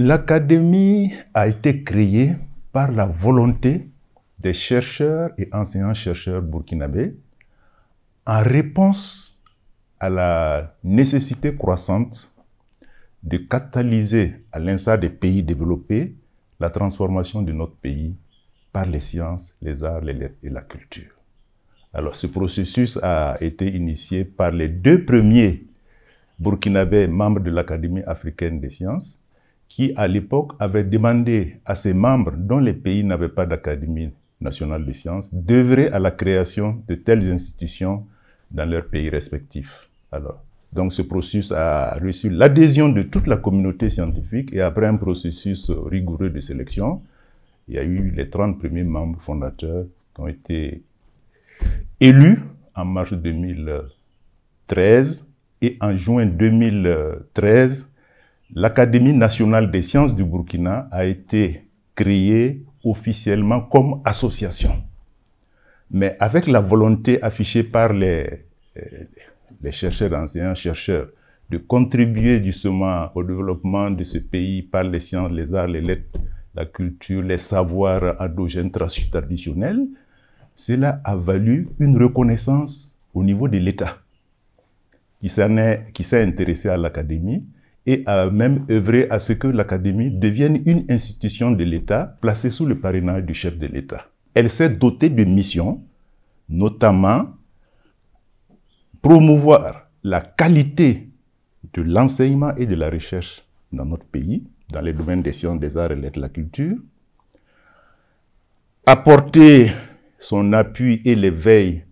L'académie a été créée par la volonté des chercheurs et enseignants-chercheurs burkinabés en réponse à la nécessité croissante de catalyser, à l'instar des pays développés, la transformation de notre pays par les sciences, les arts, les lettres et la culture. Alors, ce processus a été initié par les deux premiers burkinabés membres de l'Académie africaine des sciences, qui, à l'époque, avaient demandé à ces membres, dont les pays n'avaient pas d'Académie nationale des sciences, d'œuvrer à la création de telles institutions dans leurs pays respectifs. Alors, donc ce processus a reçu l'adhésion de toute la communauté scientifique et après un processus rigoureux de sélection, il y a eu les 30 premiers membres fondateurs qui ont été élus en mars 2013 et en juin 2013, l'Académie nationale des sciences du Burkina a été créée officiellement comme association. Mais avec la volonté affichée par les chercheurs, enseignants-chercheurs, de contribuer justement au développement de ce pays par les sciences, les arts, les lettres, la culture, les savoirs endogènes traditionnels, cela a valu une reconnaissance au niveau de l'État qui s'est intéressé à l'Académie et a même œuvré à ce que l'Académie devienne une institution de l'État placée sous le parrainage du chef de l'État. Elle s'est dotée de missions, notamment promouvoir la qualité de l'enseignement et de la recherche dans notre pays, dans les domaines des sciences, des arts et de la culture, apporter son appui et l'éveil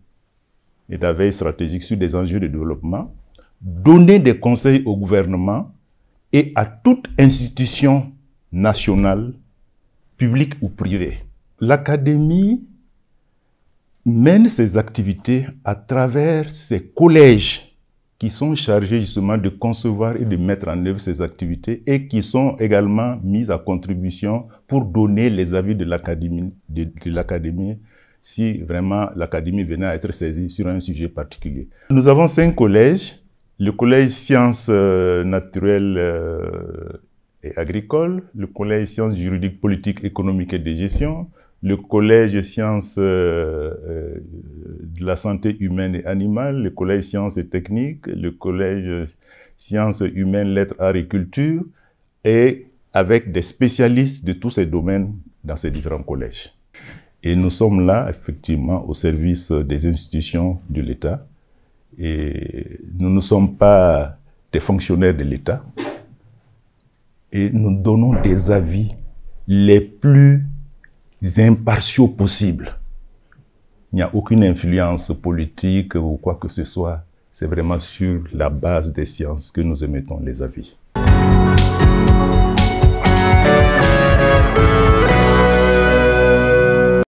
et la veille stratégique sur des enjeux de développement, donner des conseils au gouvernement et à toute institution nationale, publique ou privée. L'Académie mène ses activités à travers ses collèges qui sont chargés justement de concevoir et de mettre en œuvre ces activités et qui sont également mis à contribution pour donner les avis de l'Académie si vraiment l'Académie venait à être saisie sur un sujet particulier. Nous avons 5 collèges. Le collège sciences naturelles et agricoles, le collège sciences juridiques, politiques, économiques et de gestion, le collège sciences de la santé humaine et animale, le collège sciences et techniques, le collège sciences humaines, lettres, arts et culture, et avec des spécialistes de tous ces domaines dans ces différents collèges. Et nous sommes là, effectivement, au service des institutions de l'État. Et nous ne sommes pas des fonctionnaires de l'État. Et nous donnons des avis les plus impartiaux possibles. Il n'y a aucune influence politique ou quoi que ce soit. C'est vraiment sur la base des sciences que nous émettons les avis.